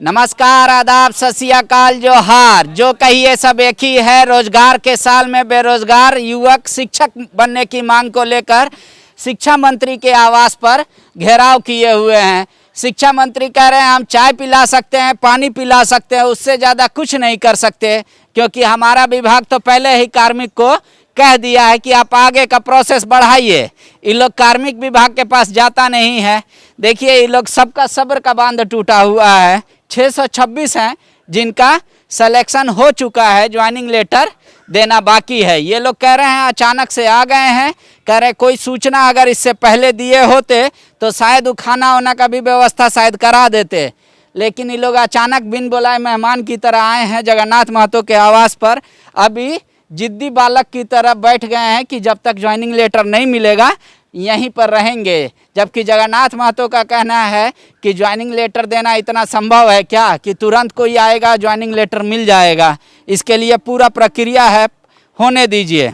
नमस्कार, आदाब, सत श्री अकाल, जोहार। जो कहिए सब एक ही है। रोजगार के साल में बेरोजगार युवक शिक्षक बनने की मांग को लेकर शिक्षा मंत्री के आवास पर घेराव किए हुए हैं। शिक्षा मंत्री कह रहे हैं हम चाय पिला सकते हैं, पानी पिला सकते हैं, उससे ज़्यादा कुछ नहीं कर सकते, क्योंकि हमारा विभाग तो पहले ही कार्मिक को कह दिया है कि आप आगे का प्रोसेस बढ़ाइए। ये लोग कार्मिक विभाग के पास जाता नहीं है। देखिए, ये लोग सबका सब्र का बांध टूटा हुआ है। 626 हैं जिनका सिलेक्शन हो चुका है, ज्वाइनिंग लेटर देना बाकी है। ये लोग कह रहे हैं अचानक से आ गए हैं, कह रहे कोई सूचना अगर इससे पहले दिए होते तो शायद वो खाना वाना का भी व्यवस्था शायद करा देते, लेकिन ये लोग अचानक बिन बुलाए मेहमान की तरह आए हैं जगन्नाथ महतो के आवास पर। अभी जिद्दी बालक की तरह बैठ गए हैं कि जब तक ज्वाइनिंग लेटर नहीं मिलेगा यहीं पर रहेंगे, जबकि जगन्नाथ महतो का कहना है कि ज्वाइनिंग लेटर देना इतना संभव है क्या कि तुरंत कोई आएगा ज्वाइनिंग लेटर मिल जाएगा। इसके लिए पूरा प्रक्रिया है, होने दीजिए।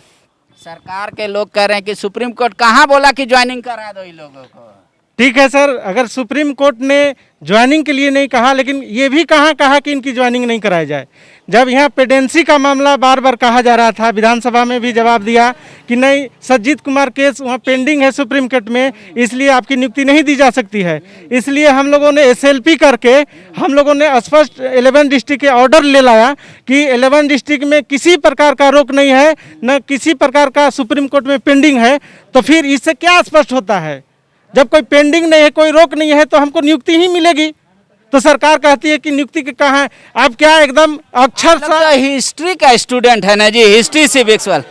सरकार के लोग कह रहे हैं कि सुप्रीम कोर्ट कहाँ बोला कि ज्वाइनिंग करा दो इन लोगों को। ठीक है सर, अगर सुप्रीम कोर्ट ने ज्वाइनिंग के लिए नहीं कहा, लेकिन ये भी कहा कि इनकी ज्वाइनिंग नहीं कराई जाए। जब यहाँ पेडेंसी का मामला बार बार कहा जा रहा था, विधानसभा में भी जवाब दिया कि नहीं, सज्जित कुमार केस वहाँ पेंडिंग है सुप्रीम कोर्ट में, इसलिए आपकी नियुक्ति नहीं दी जा सकती है। इसलिए हम लोगों ने SLP करके हम लोगों ने स्पष्ट 11 डिस्ट्रिक्ट के ऑर्डर ले लाया कि 11 डिस्ट्रिक्ट में किसी प्रकार का रोक नहीं है, न किसी प्रकार का सुप्रीम कोर्ट में पेंडिंग है। तो फिर इससे क्या स्पष्ट होता है, जब कोई पेंडिंग नहीं है, कोई रोक नहीं है, तो हमको नियुक्ति ही मिलेगी। तो सरकार कहती है कि नियुक्ति के कहाँ है। आप क्या एकदम अक्षर सा हिस्ट्री का स्टूडेंट है ना जी, हिस्ट्री सिविक्स वाला,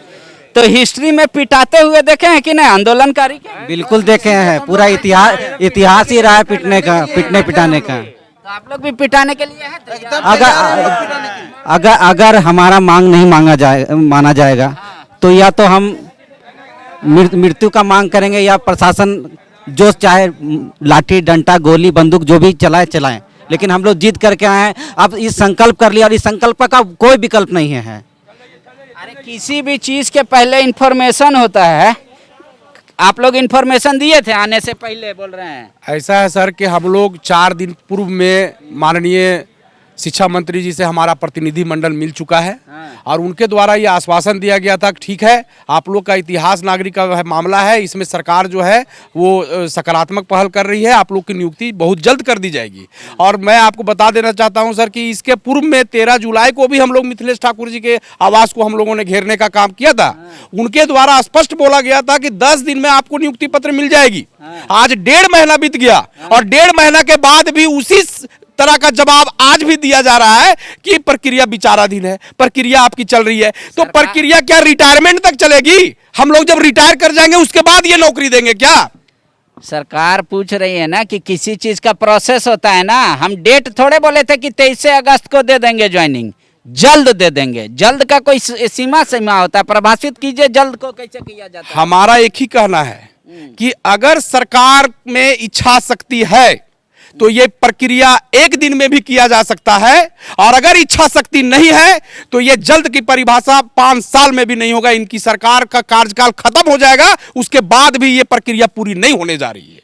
तो हिस्ट्री में पिटाते हुए देखे हैं कि नहीं आंदोलनकारी के? बिल्कुल देखे हैं, पूरा इतिहास ही रहा है पिटने का, पिटने पिटाने का। तो आप लोग भी पिटाने के लिए हैं? अगर हमारा मांग नहीं माना जाएगा तो या तो हम मृत्यु का मांग करेंगे, या प्रशासन जो चाहे लाठी डंडा गोली बंदूक जो भी चलाएं, लेकिन हम लोग जीत करके आए हैं। अब इस संकल्प कर लिया और इस संकल्प का कोई विकल्प नहीं है। अरे किसी भी चीज के पहले इन्फॉर्मेशन होता है। आप लोग इन्फॉर्मेशन दिए थे आने से पहले, बोल रहे हैं? ऐसा है सर कि हम लोग 4 दिन पूर्व में माननीय शिक्षा मंत्री जी से हमारा प्रतिनिधि मंडल मिल चुका है और उनके द्वारा ये आश्वासन दिया गया था कि ठीक है, आप लोग का इतिहास नागरिक का मामला है, इसमें सरकार जो है वो सकारात्मक पहल कर रही है, आप लोग की नियुक्ति बहुत जल्द कर दी जाएगी। और मैं आपको बता देना चाहता हूं सर कि इसके पूर्व में 13 जुलाई को भी हम लोग मिथिलेश ठाकुर जी के आवास को हम लोगों ने घेरने का काम किया था। उनके द्वारा स्पष्ट बोला गया था कि 10 दिन में आपको नियुक्ति पत्र मिल जाएगी। आज 1.5 महीना बीत गया और 1.5 महीना के बाद भी उसी तरह का जवाब आज भी दिया जा रहा है कि प्रक्रिया विचाराधीन है, प्रक्रिया आपकी चल रही है। तो प्रक्रिया क्या रिटायरमेंट तक चलेगी? हम लोग जब रिटायर कर जाएंगे उसके बाद ये नौकरी देंगे क्या? सरकार पूछ रही है ना कि किसी चीज का प्रोसेस होता है ना। हम डेट थोड़े बोले थे कि 23 अगस्त को दे देंगे ज्वाइनिंग, जल्द दे देंगे। जल्द का कोई सीमा होता है, परिभाषित कीजिए जल्द को कैसे किया जाता है। हमारा एक ही कहना है कि अगर सरकार में इच्छा शक्ति है तो ये प्रक्रिया 1 दिन में भी किया जा सकता है, और अगर इच्छा शक्ति नहीं है तो ये जल्द की परिभाषा 5 साल में भी नहीं होगा। इनकी सरकार का कार्यकाल खत्म हो जाएगा, उसके बाद भी ये प्रक्रिया पूरी नहीं होने जा रही है।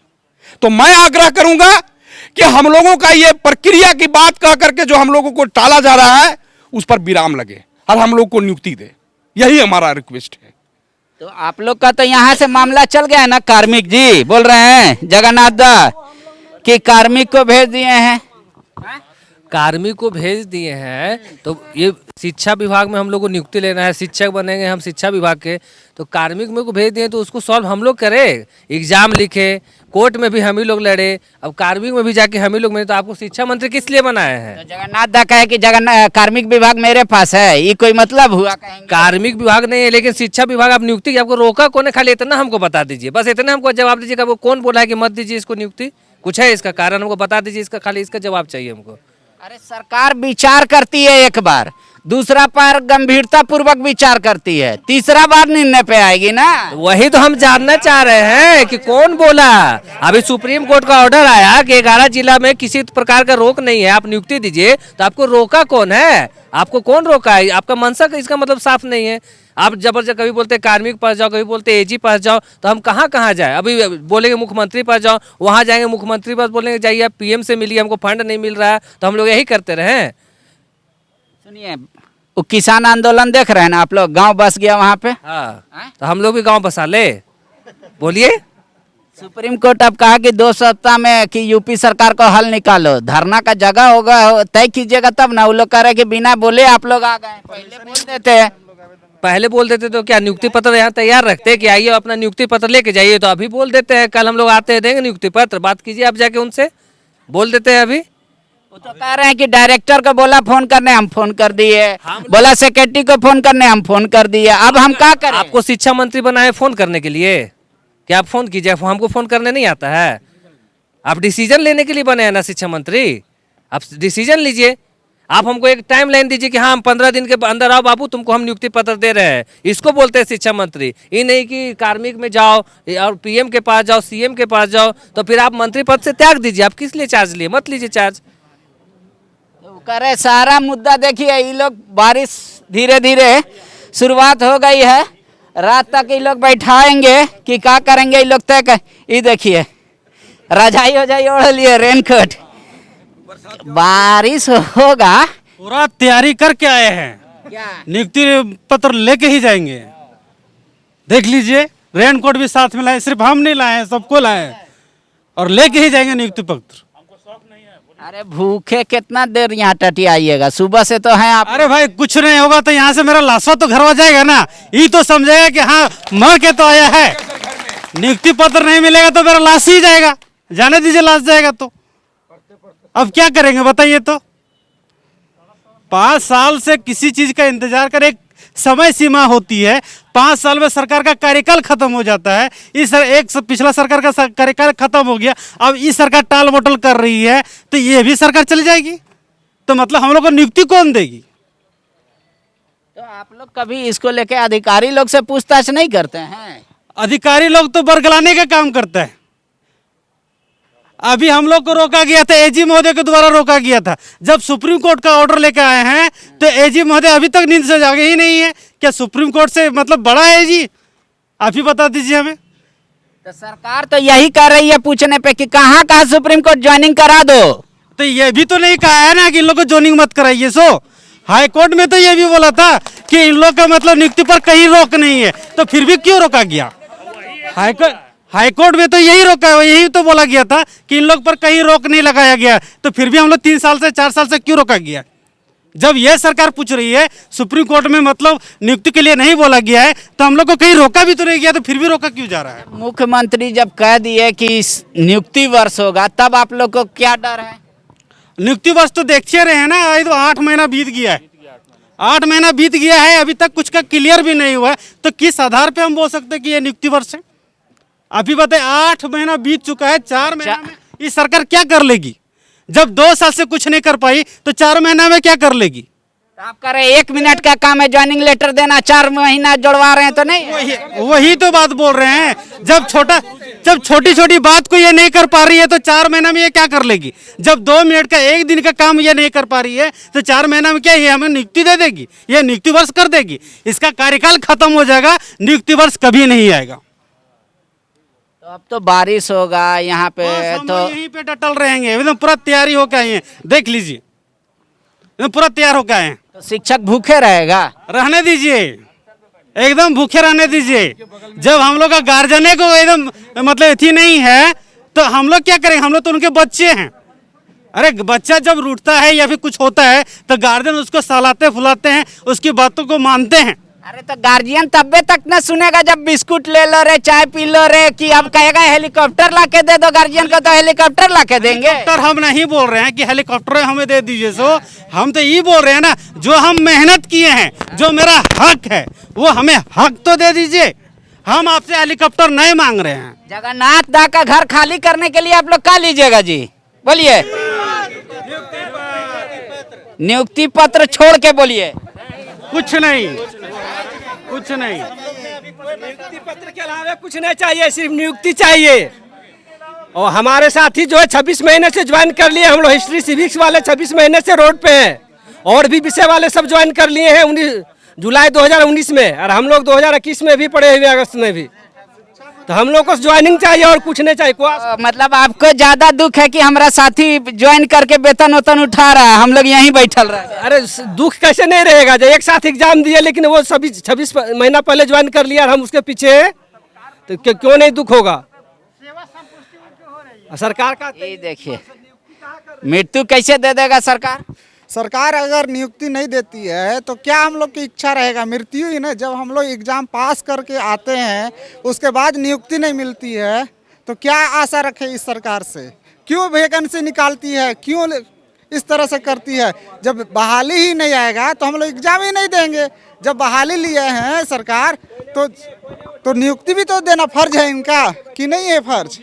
तो मैं आग्रह करूंगा कि हम लोगों का ये प्रक्रिया की बात कह करके जो हम लोगों को टाला जा रहा है उस पर विराम लगे और हम लोग को नियुक्ति दे, यही हमारा रिक्वेस्ट है। तो आप लोग का तो यहाँ से मामला चल गया ना। कार्मिक जी बोल रहे हैं जगन्नाथ दा कि कार्मिक को भेज दिए हैं। कार्मिक को भेज दिए हैं, तो ये शिक्षा विभाग में हम लोग को नियुक्ति लेना है, शिक्षक बनेंगे हम शिक्षा विभाग के, तो कार्मिक में को भेज दिए तो उसको सॉल्व हम लोग करें, एग्जाम लिखे, कोर्ट में भी हम ही लोग लड़े, अब कार्मिक में भी जाके हम ही लोग मिले। तो आपको शिक्षा मंत्री किस लिए बनाए हैं? तो जगन्नाथ दा कहे कि कार्मिक विभाग मेरे पास है, ये कोई मतलब हुआ? कहेंगे कार्मिक विभाग नहीं है, लेकिन शिक्षा विभाग आप नियुक्ति आपको रोका कौन है? खाली इतना हमको बता दीजिए, बस इतना हमको जवाब दीजिएगा। वो कौन बोला है कि मत दीजिए इसको नियुक्ति? कुछ है इसका कारण हमको बता दीजिए, इसका खाली इसका जवाब चाहिए हमको। अरे सरकार विचार करती है एक बार, दूसरा बार गंभीरता पूर्वक विचार करती है, तीसरा बार निर्णय पे आएगी ना। वही तो हम जानना चाह रहे हैं कि कौन बोला। अभी सुप्रीम कोर्ट का ऑर्डर आया कि 11 जिला में किसी प्रकार का रोक नहीं है, आप नियुक्ति दीजिए, तो आपको रोका कौन है? आपको कौन रोका है? आपका मंशा का इसका मतलब साफ नहीं है। आप जबरदस्त कभी बोलते कार्मिक पास जाओ, कभी बोलते एजी पास जाओ, तो हम कहाँ कहाँ जाए? अभी बोलेंगे मुख्यमंत्री पास जाओ, वहाँ जाएंगे मुख्यमंत्री पास बोलेंगे जाइए आप पीएम से मिलिए, हमको फंड नहीं मिल रहा है, तो हम लोग यही करते रहे। सुनिए, वो किसान आंदोलन देख रहे हैं ना आप लोग, गांव बस गया वहाँ पे। हाँ, तो हम लोग भी गांव बसा ले। बोलिए। सुप्रीम कोर्ट अब कहा कि 2 सप्ताह में कि यूपी सरकार को हल निकालो, धरना का जगह होगा तय कीजिएगा तब ना। वो लोग कह रहे कि बिना बोले आप लोग आ गए, पहले बोल देते हैं। पहले बोल देते तो क्या नियुक्ति पत्र यहाँ तैयार रखते कि आइए अपना नियुक्ति पत्र लेके जाइए, तो अभी बोल देते हैं कल हम लोग आते हैं देंगे नियुक्ति पत्र, बात कीजिए आप जाके उनसे, बोल देते हैं। अभी वो तो कह रहे हैं कि डायरेक्टर को बोला फोन करने, हम फोन कर दिए, बोला सेक्रेटरी को फोन करने, हम फोन कर दिए, अब हम क्या करें? आपको शिक्षा मंत्री बनाए फोन करने के लिए, क्या आप फोन कीजिए? हमको फोन करने नहीं आता है? आप डिसीजन लेने के लिए बने हैं ना शिक्षा मंत्री, आप डिसीजन लीजिए। आप हमको एक टाइम लाइन दीजिए कि हाँ हम 15 दिन के अंदर आओ बाबू, तुमको हम नियुक्ति पत्र दे रहे हैं, इसको बोलते हैं शिक्षा मंत्री। ये नहीं कि कार्मिक में जाओ और पीएम के पास जाओ, सीएम के पास जाओ, तो फिर आप मंत्री पद से त्याग दीजिए। आप किस लिए चार्ज लिए? मत लीजिए चार्ज। कह रहे सारा मुद्दा देखिए, ये लोग बारिश धीरे धीरे शुरुआत हो गई है, रात तक ये लोग बैठाएंगे कि क्या करेंगे ये लोग तय। ये देखिए रजाई हो जाई ओढ़ लिए, रेनकोट, बारिश होगा। पूरा तैयारी करके आए हैं, क्या नियुक्ति पत्र लेके ही जाएंगे। देख लीजिए, रेनकोट भी साथ में लाए, सिर्फ हम नहीं लाए हैं, सबको लाए हैं, और लेके ही जाएंगे नियुक्ति पत्र। अरे भूखे कितना देर यहाँ टटियाइएगा, सुबह से तो है आप। अरे भाई कुछ नहीं होगा तो यहाँ से मेरा लाशा तो घर आ जाएगा ना, ये तो समझेगा कि हाँ मर के तो आया है। नियुक्ति पत्र नहीं मिलेगा तो मेरा लाश ही जाएगा, जाने दीजिए, लाश जाएगा तो अब क्या करेंगे बताइए? तो 5 साल से किसी चीज का इंतजार कर, एक समय सीमा होती है, 5 साल में सरकार का कार्यकाल खत्म हो जाता है। पिछला सरकार का कार्यकाल खत्म हो गया, अब इस सरकार टाल मटोल कर रही है, तो ये भी सरकार चली जाएगी, तो मतलब हम लोग को नियुक्ति कौन देगी? तो आप लोग कभी इसको लेके अधिकारी लोग से पूछताछ नहीं करते हैं? अधिकारी लोग तो बरगलाने का काम करता है। अभी हम लोग को रोका गया था, एजी महोदय के द्वारा रोका गया था। जब सुप्रीम कोर्ट का ऑर्डर लेकर आए हैं तो एजी महोदय अभी तक नींद से जागे ही नहीं है। क्या सुप्रीम कोर्ट से मतलब बड़ा है एजी? आप ही बता दीजिए हमें। तो सरकार तो यही कर रही है पूछने पे कि कहाँ कहाँ सुप्रीम कोर्ट ज्वाइनिंग करा दो। तो ये भी तो नहीं कहा है ना कि इन लोग को ज्वाइनिंग मत कराइए। सो हाई कोर्ट में तो ये भी बोला था कि इन लोग का मतलब नियुक्ति पर कहीं रोक नहीं है, तो फिर भी क्यों रोका गया? हाई कोर्ट में तो यही रोका, यही तो बोला गया था कि इन लोग पर कहीं रोक नहीं लगाया गया, तो फिर भी हम लोग 3 साल से 4 साल से क्यों रोका गया? जब यह सरकार पूछ रही है सुप्रीम कोर्ट में मतलब नियुक्ति के लिए नहीं बोला गया है, तो हम लोग को कहीं रोका भी तो नहीं गया, तो फिर भी रोका क्यों जा रहा है? मुख्यमंत्री जब कह दिए कि नियुक्ति वर्ष होगा, तब आप लोग को क्या डर है? नियुक्ति वर्ष तो देखते रहे हैं ना, अभी तो 8 महीना बीत गया है, 8 महीना बीत गया है, अभी तक कुछ का क्लियर भी नहीं हुआ है, तो किस आधार पे हम बोल सकते हैं कि ये नियुक्ति वर्ष है? अभी बताए 8 महीना बीत चुका है, 4 महीना में ये सरकार क्या कर लेगी? जब 2 साल से कुछ नहीं कर पाई तो 4 महीना में क्या कर लेगी? तो आप कह रहे 1 मिनट का काम है ज्वाइनिंग लेटर देना, 4 महीना जुड़वा रहे हैं तो नहीं? वही तो बात बोल रहे हैं। जब छोटी छोटी बात को ये नहीं कर पा रही है तो 4 महीना में ये क्या कर लेगी? जब 2 मिनट का 1 दिन का काम ये नहीं कर पा रही है तो 4 महीना में क्या ये हमें नियुक्ति दे देगी? ये नियुक्ति वर्ष कर देगी? इसका कार्यकाल खत्म हो जाएगा, नियुक्ति वर्ष कभी नहीं आएगा। तो अब तो बारिश होगा यहाँ पे, तो यहीं पे डटल रहेंगे, एकदम पूरा तैयारी होकर आए हैं, देख लीजिए, एकदम पूरा तैयार होकर आए हैं। तो शिक्षक भूखे रहेगा? रहने दीजिए, एकदम भूखे रहने दीजिए। जब हम लोग का गार्जियन को एकदम मतलब अथी नहीं है तो हम लोग क्या करेंगे? हम लोग तो उनके बच्चे हैं। अरे बच्चा जब रूठता है या फिर कुछ होता है तो गार्जियन उसको सहलाते फुलाते हैं, उसकी बातों को मानते हैं। अरे तो गार्जियन तब्बे तक न सुनेगा जब बिस्कुट ले लो रे, चाय पी लो रे, कि अब कहेगा हेलीकॉप्टर ला के दे दो गार्जियन को, तो हेलीकॉप्टर ला के देंगे। हेलीकॉप्टर हम नहीं बोल रहे हैं कि हेलीकॉप्टर हमें दे दीजिए। सो हम तो ये बोल रहे हैं ना, जो हम मेहनत किए हैं, जो मेरा हक है, वो हमें हक तो दे दीजिए। हम आपसे हेलीकॉप्टर नहीं मांग रहे हैं। जगन्नाथ दा का घर खाली करने के लिए आप लोग क्या लीजिएगा जी? बोलिए। नियुक्ति पत्र छोड़ के बोलिए। कुछ नहीं, कुछ नहीं। नियुक्ति पत्र के अलावा कुछ नहीं चाहिए, सिर्फ नियुक्ति चाहिए। और हमारे साथी जो है 26 महीने से ज्वाइन कर लिए, हम लोग हिस्ट्री सिविक्स वाले 26 महीने से रोड पे हैं, और भी विषय वाले सब ज्वाइन कर लिए हैं 19 जुलाई 2019 में, और हम लोग 2021 में भी पढ़े हुए, अगस्त में भी। तो हम लोग को ज्वाइनिंग चाहिए और कुछ नहीं चाहिए। मतलब आपको ज्यादा दुख है कि हमारा साथी ज्वाइन करके वेतन वेतन उठा रहा है, हम लोग यहीं बैठल रहे। अरे दुख कैसे नहीं रहेगा, जब एक साथ एग्जाम दिए लेकिन वो सभी 26 महीना पहले ज्वाइन कर लिया और हम उसके पीछे हैं, तो क्यों नहीं दुख होगा। सरकार का ये देखिए मृत्यु कैसे दे देगा सरकार। सरकार अगर नियुक्ति नहीं देती है तो क्या हम लोग की इच्छा रहेगा, मृत्यु ही ना। जब हम लोग एग्ज़ाम पास करके आते हैं उसके बाद नियुक्ति नहीं मिलती है तो क्या आशा रखे इस सरकार से। क्यों वैकेंसी निकालती है, क्यों इस तरह से करती है। जब बहाली ही नहीं आएगा तो हम लोग एग्ज़ाम ही नहीं देंगे। जब बहाली लिए हैं सरकार तो नियुक्ति भी तो देना फर्ज है इनका, कि नहीं है फर्ज।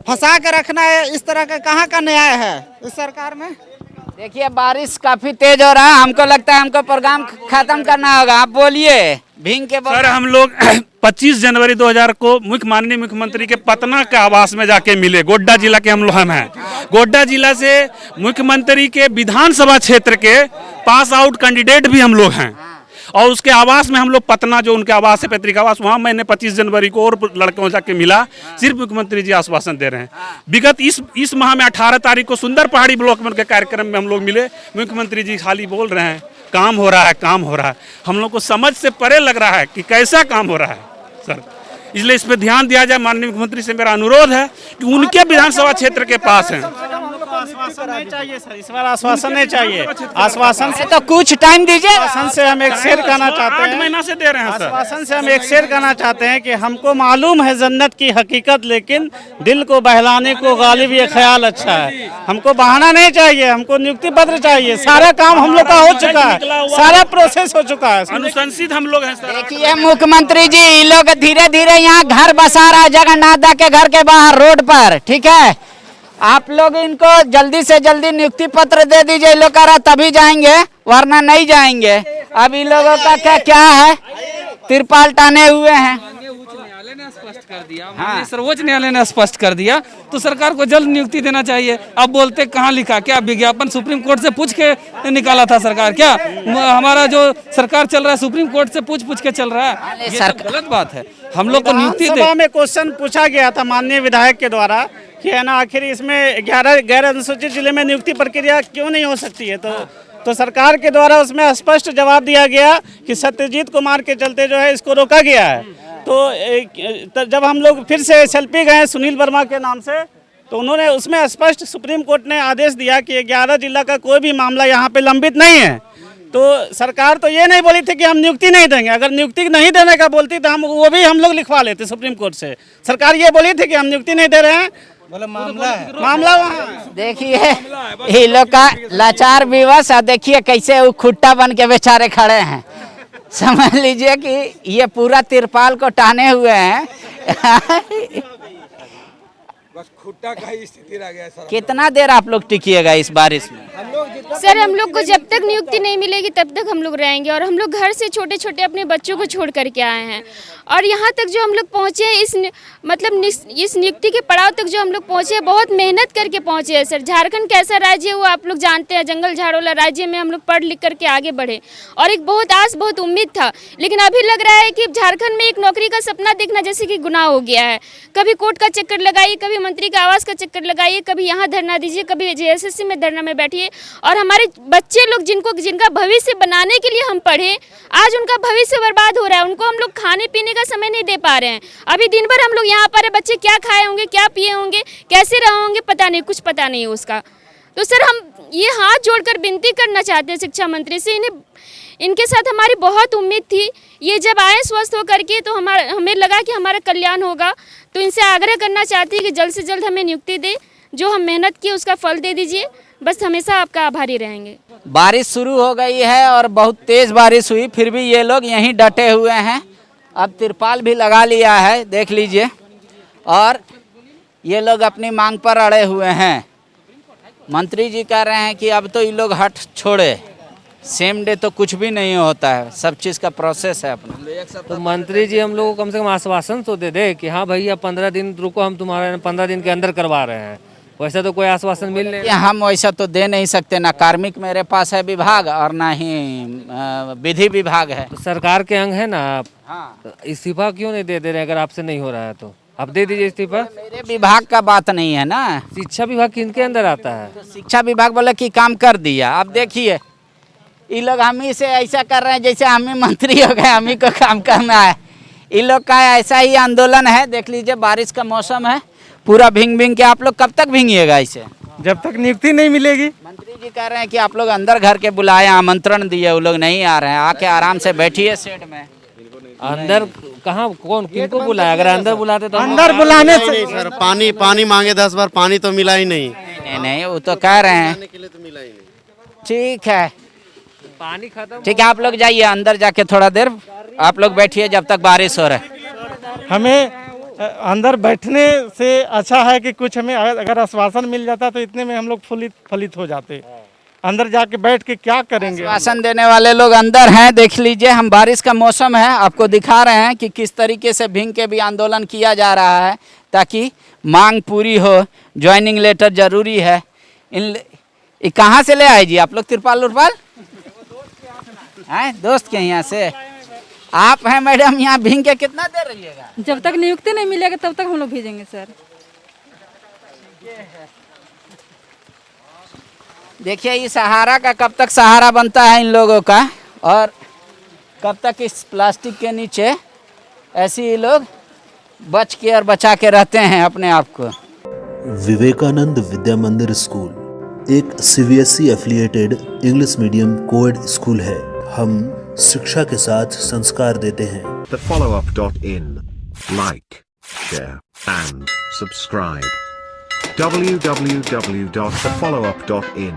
फंसा के रखना है, इस तरह का कहाँ का न्याय है इस सरकार में। देखिए बारिश काफी तेज हो रहा है, हमको लगता है हमको प्रोग्राम खत्म करना होगा। आप बोलिए भींग के सर, हम लोग 25 जनवरी 2000 को माननीय मुख्यमंत्री के पटना के आवास में जाके मिले। गोड्डा जिला के हम लोग हैं। गोड्डा जिला से मुख्यमंत्री के विधानसभा क्षेत्र के पास आउट कैंडिडेट भी हम लोग हैं, और उसके आवास में हम लोग पटना जो उनके आवास है, पैतृक आवास, वहाँ मैंने 25 जनवरी को और लड़कों जाके मिला। सिर्फ मुख्यमंत्री जी आश्वासन दे रहे हैं। विगत इस माह में 18 तारीख को सुंदर पहाड़ी ब्लॉक में उनके कार्यक्रम में हम लोग मिले। मुख्यमंत्री जी खाली बोल रहे हैं काम हो रहा है, काम हो रहा है। हम लोग को समझ से परे लग रहा है कि कैसा काम हो रहा है सर। इसलिए इस पर ध्यान दिया जाए। माननीय मुख्यमंत्री से मेरा अनुरोध है कि उनके विधानसभा क्षेत्र के पास है। आश्वासन नहीं चाहिए सर, इस बार आश्वासन नहीं चाहिए। आश्वासन से तो कुछ टाइम दीजिए। आश्वासन से हम एक शेर कहना चाहते हैं, 8 महीना से दे रहे हैं सर। आश्वासन से हम एक शेर कहना चाहते हैं कि हमको मालूम है जन्नत की हकीकत, लेकिन दिल को बहलाने को गालिब ये ख्याल अच्छा है। हमको बहाना नहीं चाहिए, हमको नियुक्ति पत्र चाहिए। सारा काम हम लोग का हो चुका है, सारा प्रोसेस हो चुका है, अनुशंसित हम लोग हैं सर। देखिए मुख्यमंत्री जी ये लोग धीरे धीरे यहाँ घर बसा रहा है जगन्नाथ के घर के बाहर रोड पर। ठीक है, आप लोग इनको जल्दी से जल्दी नियुक्ति पत्र दे दीजिए। लोग कह रहा तभी जाएंगे वरना नहीं जाएंगे। अब इन लोगों का क्या है, तिरपाल टाने हुए हैं। न्यायालय ने स्पष्ट कर दिया, माननीय सर्वोच्च न्यायालय ने स्पष्ट कर दिया, तो सरकार को जल्द नियुक्ति देना चाहिए। अब बोलते कहाँ लिखा, क्या विज्ञापन सुप्रीम कोर्ट से पूछ के निकाला था सरकार? क्या हमारा जो सरकार चल रहा है सुप्रीम कोर्ट से पूछ के चल रहा है? ये सब गलत बात है। हम लोग को नियुक्ति दे। में क्वेश्चन पूछा गया था माननीय विधायक के द्वारा कि है ना आखिर इसमें 11 गैर अनुसूचित जिले में नियुक्ति प्रक्रिया क्यों नहीं हो सकती है। तो सरकार के द्वारा उसमें स्पष्ट जवाब दिया गया कि सत्यजीत कुमार के चलते जो है इसको रोका गया है। तो जब हम लोग फिर से SLP गए सुनील वर्मा के नाम से, तो उन्होंने उसमें स्पष्ट सुप्रीम कोर्ट ने आदेश दिया कि 11 जिला का कोई भी मामला यहाँ पे लंबित नहीं है। तो सरकार तो ये नहीं बोली थी कि हम नियुक्ति नहीं देंगे। अगर नियुक्ति नहीं देने का बोलती तो हम लोग लिखवा लेते सुप्रीम कोर्ट से। सरकार ये बोली थी कि हम नियुक्ति नहीं दे रहे हैं, मामला वहाँ। देखिए ये लोग का लाचार विवश, देखिए कैसे वो खुट्टा बन के बेचारे खड़े हैं। समझ लीजिए कि ये पूरा तिरपाल को टाने हुए हैं। बस खुट्टा का ही स्थिति रह गया सर। कितना देर आप लोग टिकिएगा इस बारिश में? सर हम लोग को जब तक नियुक्ति नहीं मिलेगी तब तक हम लोग रहेंगे। और हम लोग घर से छोटे छोटे अपने बच्चों को छोड़ करके आए हैं, और यहाँ तक जो हम लोग पहुँचे हैं इस नियुक्ति के पड़ाव तक जो हम लोग पहुँचे हैं, बहुत मेहनत करके पहुँचे हैं सर। झारखंड कैसा राज्य है वो आप लोग जानते हैं, जंगल झाड़ोला राज्य में हम लोग पढ़ लिख करके आगे बढ़े, और एक बहुत आस बहुत उम्मीद था। लेकिन अभी लग रहा है कि झारखंड में एक नौकरी का सपना देखना जैसे कि गुनाह हो गया है। कभी कोर्ट का चक्कर लगाइए, कभी मंत्री का आवास का चक्कर लगाइए, कभी यहाँ धरना दीजिए, कभी JSSC में धरना में बैठिए। और हमारे बच्चे लोग जिनका भविष्य बनाने के लिए हम पढ़े, आज उनका भविष्य बर्बाद हो रहा है। उनको हम लोग खाने पीने का समय नहीं दे पा रहे हैं। अभी दिन भर हम लोग यहाँ पर बच्चे क्या खाए होंगे, क्या पिए होंगे, कैसे रहे होंगे, पता नहीं, कुछ पता नहीं है उसका। तो सर हम ये हाथ जोड़कर विनती करना चाहते हैं शिक्षा मंत्री से, इनके साथ हमारी बहुत उम्मीद थी। ये जब आए स्वस्थ होकर के तो हमें लगा कि हमारा कल्याण होगा। तो इनसे आग्रह करना चाहती है कि जल्द से जल्द हमें नियुक्ति दे, जो हम मेहनत की उसका फल दे दीजिए। बस हमेशा आपका आभारी रहेंगे। बारिश शुरू हो गई है और बहुत तेज बारिश हुई, फिर भी ये लोग यहीं डटे हुए हैं। अब तिरपाल भी लगा लिया है, देख लीजिए, और ये लोग अपनी मांग पर अड़े हुए हैं। मंत्री जी कह रहे हैं कि अब तो ये लोग हट छोड़े, सेम डे तो कुछ भी नहीं होता है, सब चीज़ का प्रोसेस है अपना। तो मंत्री जी हम लोग को कम से कम आश्वासन तो दे दे कि हाँ भैया 15 दिन रुको, हम तुम्हारे 15 दिन के अंदर करवा रहे हैं। वैसा तो कोई आश्वासन मिल नहीं ये हम वैसा तो दे नहीं सकते, ना कार्मिक मेरे पास है विभाग और ना ही विधि विभाग है। तो सरकार के अंग है ना आप, हाँ, तो इस्तीफा क्यों नहीं दे रहे? अगर आपसे नहीं हो रहा है तो आप दे दीजिए इस्तीफा। मेरे विभाग का बात नहीं है ना। शिक्षा विभाग किनके अंदर आता है? तो शिक्षा विभाग बोले कि काम कर दिया। अब देखिए ये लोग हम ही से ऐसा कर रहे हैं जैसे हम ही मंत्री हो गए, हम ही को काम करना है। इन लोग का ऐसा ही आंदोलन है। देख लीजिए बारिश का मौसम है, पूरा भींग भींग के। आप लोग कब तक भींगिएगा इसे? जब तक नियुक्ति नहीं मिलेगी। मंत्री जी कह रहे हैं कि आप लोग अंदर घर के बुलाए, आमंत्रण दिए, वो लोग नहीं आ रहे हैं। आके आराम से बैठिए शेड में। अंदर कहाँ, कौन किनको बुलाया? अगर अंदर बुलाते तो अंदर बुलाने से सर पानी मांगे 10 बार, पानी तो मिला ही नहीं। नहीं वो तो कह रहे हैं। ठीक है, पानी खत्म। ठीक है, आप लोग जाइए अंदर, जाके थोड़ा देर आप लोग बैठिए जब तक बारिश हो रहा है। हमें अंदर बैठने से अच्छा है कि कुछ हमें अगर आश्वासन मिल जाता तो इतने में हम लोग फलित हो जाते। अंदर जाके बैठ के क्या करेंगे? आश्वासन देने वाले लोग अंदर हैं। देख लीजिए, हम बारिश का मौसम है, आपको दिखा रहे हैं कि किस तरीके से भींग के भी आंदोलन किया जा रहा है ताकि मांग पूरी हो। ज्वाइनिंग लेटर जरूरी है। ये कहाँ से ले आए जी आप लोग? तिरपाल उरपाल हैं? दोस्त के यहाँ से आप हैं मैडम? यहाँ भींग के कितना देर रहिएगा? जब तक नियुक्ति नहीं मिलेगा तब तक हम लोग भेजेंगे सर। देखिए ये सहारा का कब तक सहारा बनता है इन लोगों का, और कब तक इस प्लास्टिक के नीचे ऐसे ही लोग बच के और बचा के रहते हैं अपने आप को। विवेकानंद विद्या मंदिर स्कूल एक CBSE affiliated English medium coed school है। हम शिक्षा के साथ संस्कार देते हैं। thefollowup.in, like, share and subscribe. www.thefollowup.in